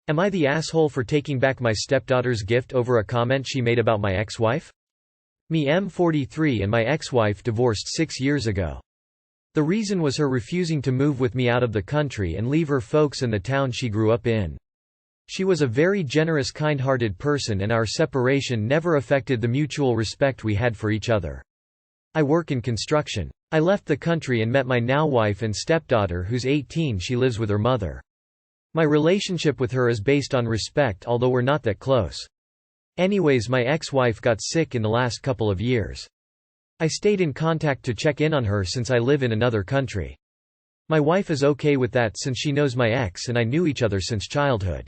Am I the asshole for taking back my stepdaughter's gift over a comment she made about my ex-wife? Me, I'm 43 and my ex-wife divorced 6 years ago. The reason was her refusing to move with me out of the country and leave her folks and the town she grew up in. She was a very generous, kind-hearted person, and our separation never affected the mutual respect we had for each other. I work in construction. I left the country and met my now wife and stepdaughter, who's 18. She lives with her mother. My relationship with her is based on respect, although we're not that close. Anyways, my ex-wife got sick in the last couple of years. I stayed in contact to check in on her since I live in another country. My wife is okay with that since she knows my ex and I knew each other since childhood.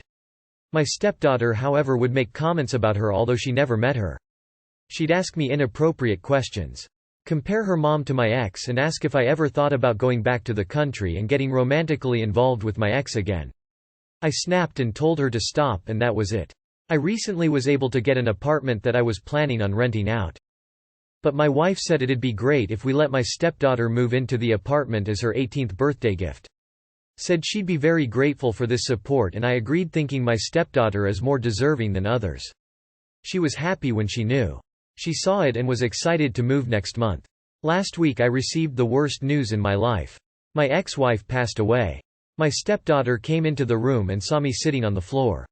My stepdaughter, however, would make comments about her although she never met her. She'd ask me inappropriate questions. Compare her mom to my ex and ask if I ever thought about going back to the country and getting romantically involved with my ex again. I snapped and told her to stop, and that was it. I recently was able to get an apartment that I was planning on renting out. But my wife said it'd be great if we let my stepdaughter move into the apartment as her 18th birthday gift. Said she'd be very grateful for this support, and I agreed, thinking my stepdaughter is more deserving than others. She was happy when she knew. She saw it and was excited to move next month. Last week I received the worst news in my life. My ex-wife passed away. My stepdaughter came into the room and saw me sitting on the floor.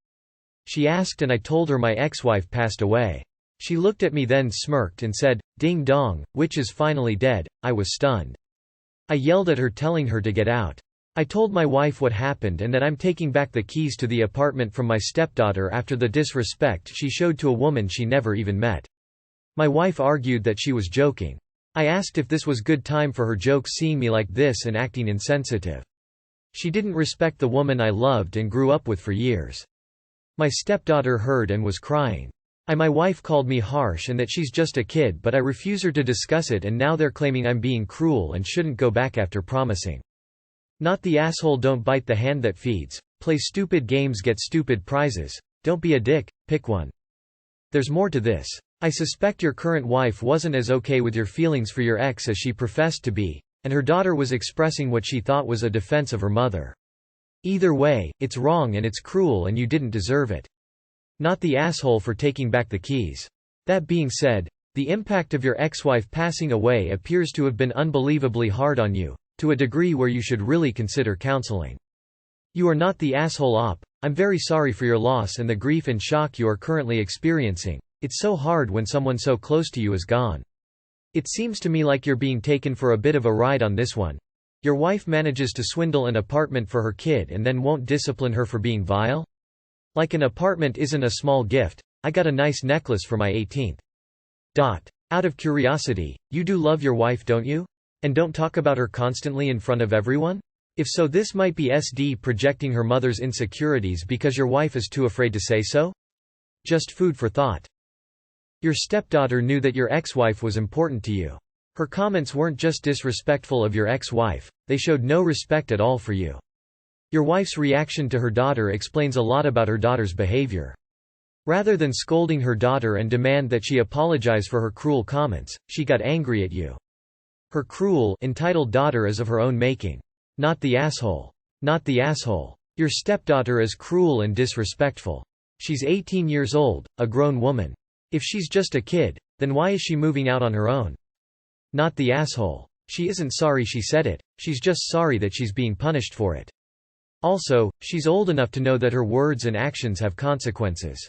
She asked and I told her my ex-wife passed away. She looked at me, then smirked and said, "Ding dong, witch is finally dead." I was stunned. I yelled at her, telling her to get out. I told my wife what happened and that I'm taking back the keys to the apartment from my stepdaughter after the disrespect she showed to a woman she never even met. My wife argued that she was joking. I asked if this was good time for her jokes, seeing me like this and acting insensitive. She didn't respect the woman I loved and grew up with for years. My stepdaughter heard and was crying. My wife called me harsh and that she's just a kid, but I refuse her to discuss it, and now they're claiming I'm being cruel and shouldn't go back after promising. Not the asshole. Don't bite the hand that feeds. Play stupid games, get stupid prizes. Don't be a dick, pick one. There's more to this. I suspect your current wife wasn't as okay with your feelings for your ex as she professed to be, and her daughter was expressing what she thought was a defense of her mother. Either way, it's wrong and it's cruel and you didn't deserve it. Not the asshole for taking back the keys. That being said, the impact of your ex-wife passing away appears to have been unbelievably hard on you, to a degree where you should really consider counseling. You are not the asshole op. I'm very sorry for your loss and the grief and shock you are currently experiencing. It's so hard when someone so close to you is gone. It seems to me like you're being taken for a bit of a ride on this one. Your wife manages to swindle an apartment for her kid and then won't discipline her for being vile? Like an apartment isn't a small gift. I got a nice necklace for my 18th. Out of curiosity, you do love your wife, don't you? And don't talk about her constantly in front of everyone? If so, this might be SD projecting her mother's insecurities because your wife is too afraid to say so? Just food for thought. Your stepdaughter knew that your ex-wife was important to you. Her comments weren't just disrespectful of your ex-wife, they showed no respect at all for you. Your wife's reaction to her daughter explains a lot about her daughter's behavior. Rather than scolding her daughter and demand that she apologize for her cruel comments, she got angry at you. Her cruel, entitled daughter is of her own making. Not the asshole. Not the asshole. Your stepdaughter is cruel and disrespectful. She's 18 years old, a grown woman. If she's just a kid, then why is she moving out on her own? Not the asshole. She isn't sorry she said it, she's just sorry that she's being punished for it. Also, she's old enough to know that her words and actions have consequences.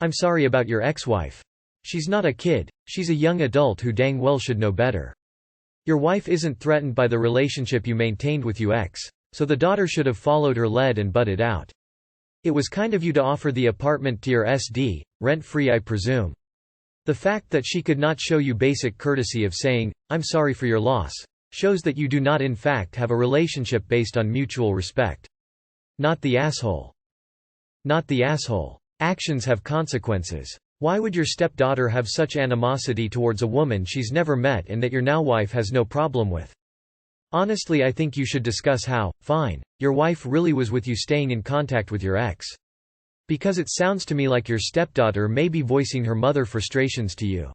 I'm sorry about your ex-wife. She's not a kid, she's a young adult who dang well should know better. Your wife isn't threatened by the relationship you maintained with your ex, so the daughter should have followed her lead and butted out. It was kind of you to offer the apartment to your SD, rent-free I presume. The fact that she could not show you basic courtesy of saying, "I'm sorry for your loss," shows that you do not in fact have a relationship based on mutual respect. Not the asshole. Not the asshole. Actions have consequences. Why would your stepdaughter have such animosity towards a woman she's never met and that your now wife has no problem with? Honestly, I think you should discuss how, fine, your wife really was with you staying in contact with your ex. Because it sounds to me like your stepdaughter may be voicing her mother frustrations to you.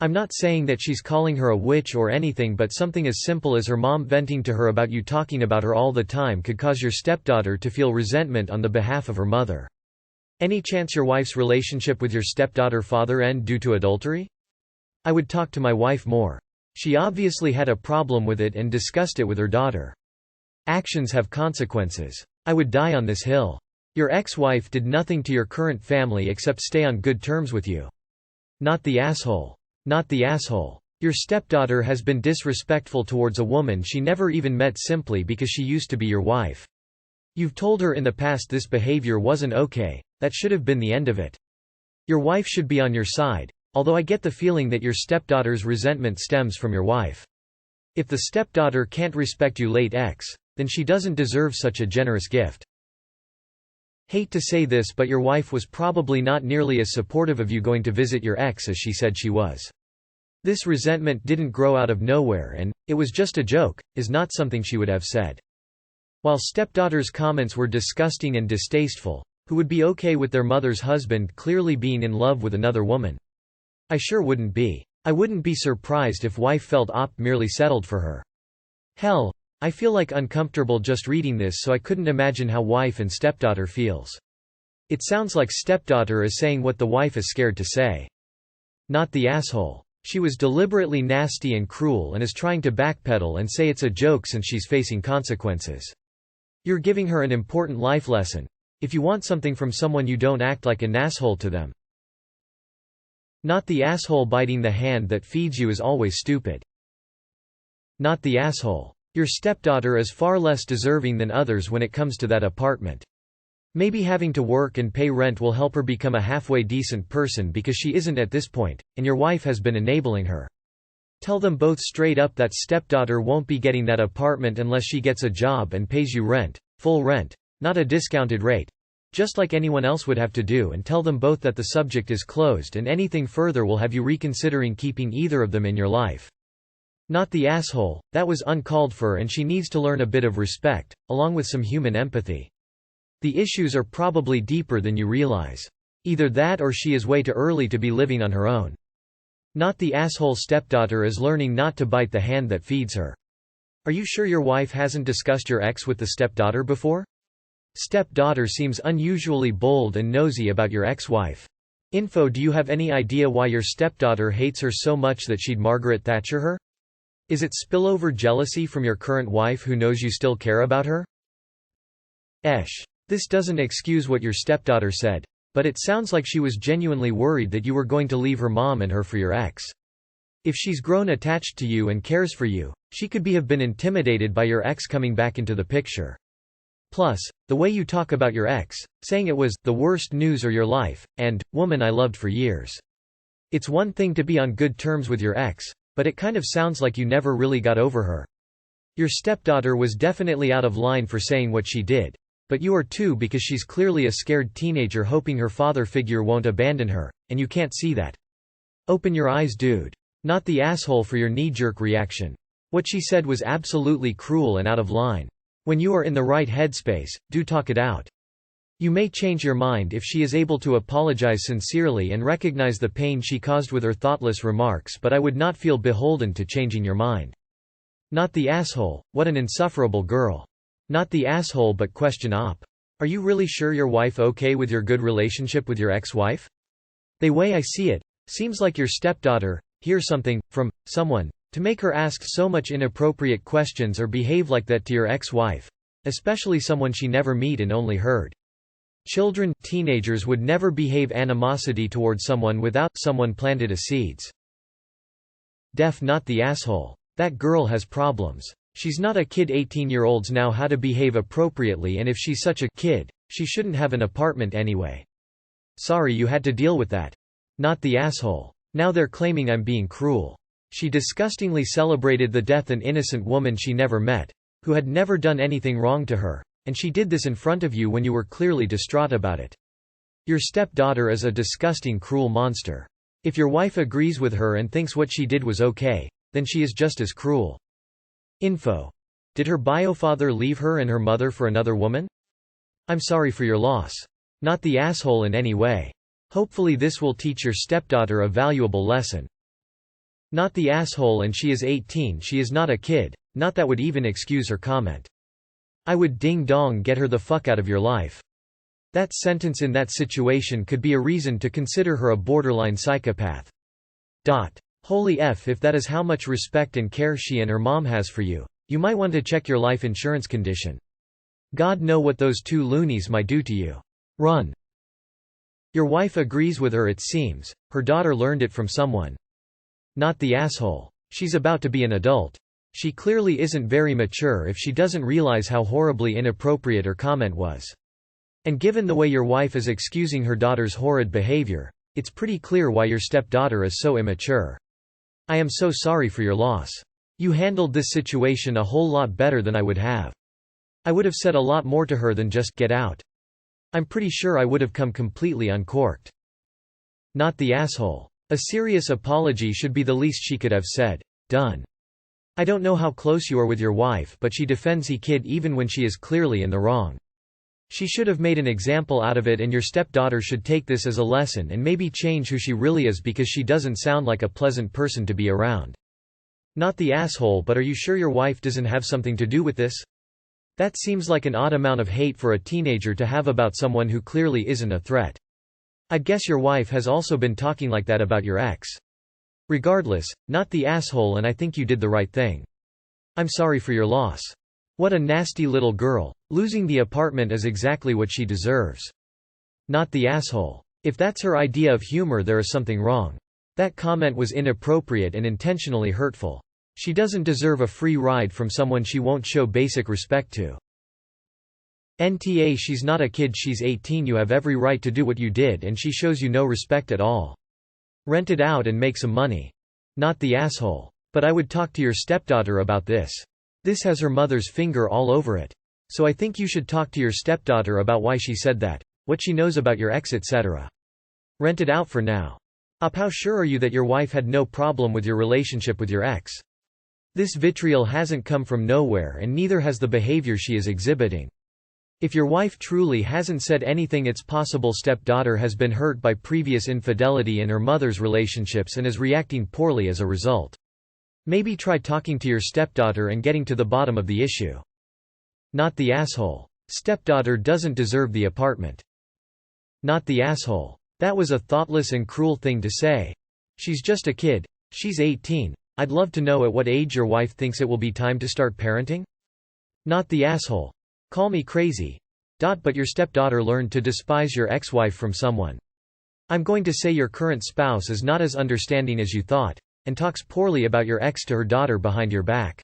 I'm not saying that she's calling her a witch or anything, but something as simple as her mom venting to her about you talking about her all the time could cause your stepdaughter to feel resentment on the behalf of her mother. Any chance your wife's relationship with your stepdaughter father end due to adultery? I would talk to my wife more. She obviously had a problem with it and discussed it with her daughter. Actions have consequences. I would die on this hill. Your ex-wife did nothing to your current family except stay on good terms with you. Not the asshole. Not the asshole. Your stepdaughter has been disrespectful towards a woman she never even met simply because she used to be your wife. You've told her in the past this behavior wasn't okay, that should have been the end of it. Your wife should be on your side, although I get the feeling that your stepdaughter's resentment stems from your wife. If the stepdaughter can't respect you late ex, then she doesn't deserve such a generous gift. Hate to say this, but your wife was probably not nearly as supportive of you going to visit your ex as she said she was. This resentment didn't grow out of nowhere and, "It was just a joke," is not something she would have said. While stepdaughter's comments were disgusting and distasteful, who would be okay with their mother's husband clearly being in love with another woman? I sure wouldn't be. I wouldn't be surprised if wife felt merely settled for her. Hell, I feel like uncomfortable just reading this, so I couldn't imagine how wife and stepdaughter feels. It sounds like stepdaughter is saying what the wife is scared to say. Not the asshole. She was deliberately nasty and cruel and is trying to backpedal and say it's a joke since she's facing consequences. You're giving her an important life lesson. If you want something from someone, you don't act like an asshole to them. Not the asshole. Biting the hand that feeds you is always stupid. Not the asshole. Your stepdaughter is far less deserving than others when it comes to that apartment. Maybe having to work and pay rent will help her become a halfway decent person because she isn't at this point, and your wife has been enabling her. Tell them both straight up that stepdaughter won't be getting that apartment unless she gets a job and pays you rent, full rent, not a discounted rate, just like anyone else would have to do, and tell them both that the subject is closed and anything further will have you reconsidering keeping either of them in your life. Not the asshole. That was uncalled for and she needs to learn a bit of respect, along with some human empathy. The issues are probably deeper than you realize. Either that or she is way too early to be living on her own. Not the asshole. Stepdaughter is learning not to bite the hand that feeds her. Are you sure your wife hasn't discussed your ex with the stepdaughter before? Stepdaughter seems unusually bold and nosy about your ex-wife. Info. Do you have any idea why your stepdaughter hates her so much that she'd Margaret Thatcher her? Is it spillover jealousy from your current wife who knows you still care about her? This doesn't excuse what your stepdaughter said, but it sounds like she was genuinely worried that you were going to leave her mom and her for your ex. If she's grown attached to you and cares for you, she could have been intimidated by your ex coming back into the picture. Plus, the way you talk about your ex, saying it was the worst news of your life, and woman I loved for years. It's one thing to be on good terms with your ex, but it kind of sounds like you never really got over her. Your stepdaughter was definitely out of line for saying what she did. But you are too, because she's clearly a scared teenager hoping her father figure won't abandon her, and you can't see that. Open your eyes, dude. Not the asshole for your knee-jerk reaction. What she said was absolutely cruel and out of line. When you are in the right headspace, do talk it out. You may change your mind if she is able to apologize sincerely and recognize the pain she caused with her thoughtless remarks, but I would not feel beholden to changing your mind. Not the asshole. What an insufferable girl. Not the asshole, but question op. Are you really sure your wife okay with your good relationship with your ex-wife? The way I see it, seems like your stepdaughter hears something from someone to make her ask so much inappropriate questions or behave like that to your ex-wife, especially someone she never met and only heard. Children, teenagers would never behave animosity towards someone without someone planted a seeds. Not the asshole. That girl has problems. She's not a kid. 18-year-olds know how to behave appropriately, and if she's such a kid, she shouldn't have an apartment anyway. Sorry you had to deal with that. Not the asshole. Now they're claiming I'm being cruel. She disgustingly celebrated the death of an innocent woman she never met, who had never done anything wrong to her, and she did this in front of you when you were clearly distraught about it. Your stepdaughter is a disgusting, cruel monster. If your wife agrees with her and thinks what she did was okay, then she is just as cruel. Info. Did her biofather leave her and her mother for another woman? I'm sorry for your loss. Not the asshole in any way. Hopefully this will teach your stepdaughter a valuable lesson. Not the asshole, and she is 18, she is not a kid, not that would even excuse her comment. I would ding dong get her the fuck out of your life. That sentence in that situation could be a reason to consider her a borderline psychopath. Holy F, if that is how much respect and care she and her mom has for you, you might want to check your life insurance condition. God know what those two loonies might do to you. Run. Your wife agrees with her, it seems. Her daughter learned it from someone. Not the asshole. She's about to be an adult. She clearly isn't very mature if she doesn't realize how horribly inappropriate her comment was. And given the way your wife is excusing her daughter's horrid behavior, it's pretty clear why your stepdaughter is so immature. I am so sorry for your loss. You handled this situation a whole lot better than I would have. I would have said a lot more to her than just, get out. I'm pretty sure I would have come completely uncorked. Not the asshole. A serious apology should be the least she could have said. Done. I don't know how close you are with your wife, but she defends he kid even when she is clearly in the wrong. She should have made an example out of it, and your stepdaughter should take this as a lesson and maybe change who she really is, because she doesn't sound like a pleasant person to be around. Not the asshole, but are you sure your wife doesn't have something to do with this? That seems like an odd amount of hate for a teenager to have about someone who clearly isn't a threat. I'd guess your wife has also been talking like that about your ex. Regardless, not the asshole, and I think you did the right thing. I'm sorry for your loss. What a nasty little girl. Losing the apartment is exactly what she deserves. Not the asshole. If that's her idea of humor, there is something wrong. That comment was inappropriate and intentionally hurtful. She doesn't deserve a free ride from someone she won't show basic respect to. NTA, she's not a kid, she's 18, you have every right to do what you did, and she shows you no respect at all. Rent it out and make some money. Not the asshole. But I would talk to your stepdaughter about this. This has her mother's finger all over it. So I think you should talk to your stepdaughter about why she said that, what she knows about your ex, etc. Rent it out for now. How sure are you that your wife had no problem with your relationship with your ex? This vitriol hasn't come from nowhere, and neither has the behavior she is exhibiting. If your wife truly hasn't said anything, it's possible stepdaughter has been hurt by previous infidelity in her mother's relationships and is reacting poorly as a result. Maybe try talking to your stepdaughter and getting to the bottom of the issue. Not the asshole. Stepdaughter doesn't deserve the apartment. Not the asshole. That was a thoughtless and cruel thing to say. She's just a kid. She's 18. I'd love to know at what age your wife thinks it will be time to start parenting. Not the asshole. Call me crazy. But your stepdaughter learned to despise your ex-wife from someone. I'm going to say your current spouse is not as understanding as you thought, and talks poorly about your ex to her daughter behind your back.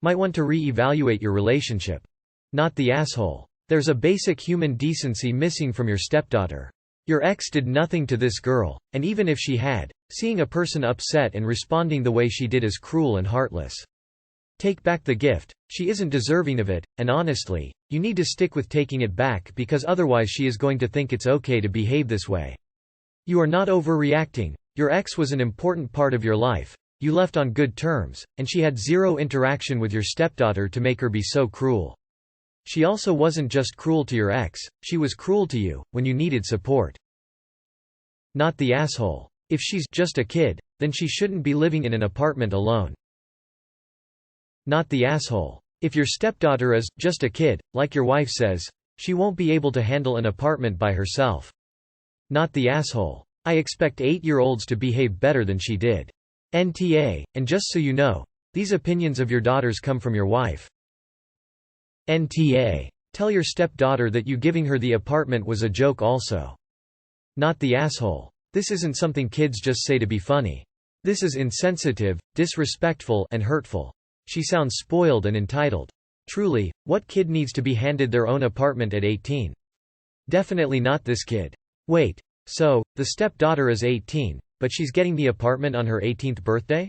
Might want to re-evaluate your relationship. Not the asshole. There's a basic human decency missing from your stepdaughter. Your ex did nothing to this girl, and even if she had, seeing a person upset and responding the way she did is cruel and heartless. Take back the gift. She isn't deserving of it, and honestly, you need to stick with taking it back, because otherwise she is going to think it's okay to behave this way. You are not overreacting. Your ex was an important part of your life. You left on good terms, and she had zero interaction with your stepdaughter to make her be so cruel. She also wasn't just cruel to your ex, she was cruel to you, when you needed support. Not the asshole. If she's just a kid, then she shouldn't be living in an apartment alone. Not the asshole. If your stepdaughter is just a kid, like your wife says, she won't be able to handle an apartment by herself. Not the asshole. I expect 8-year-olds to behave better than she did. NTA, and just so you know, these opinions of your daughters come from your wife. NTA. Tell your stepdaughter that you giving her the apartment was a joke also. Not the asshole. This isn't something kids just say to be funny. This is insensitive, disrespectful, and hurtful. She sounds spoiled and entitled. Truly, what kid needs to be handed their own apartment at 18? Definitely not this kid. Wait. So, the stepdaughter is 18, but she's getting the apartment on her 18th birthday?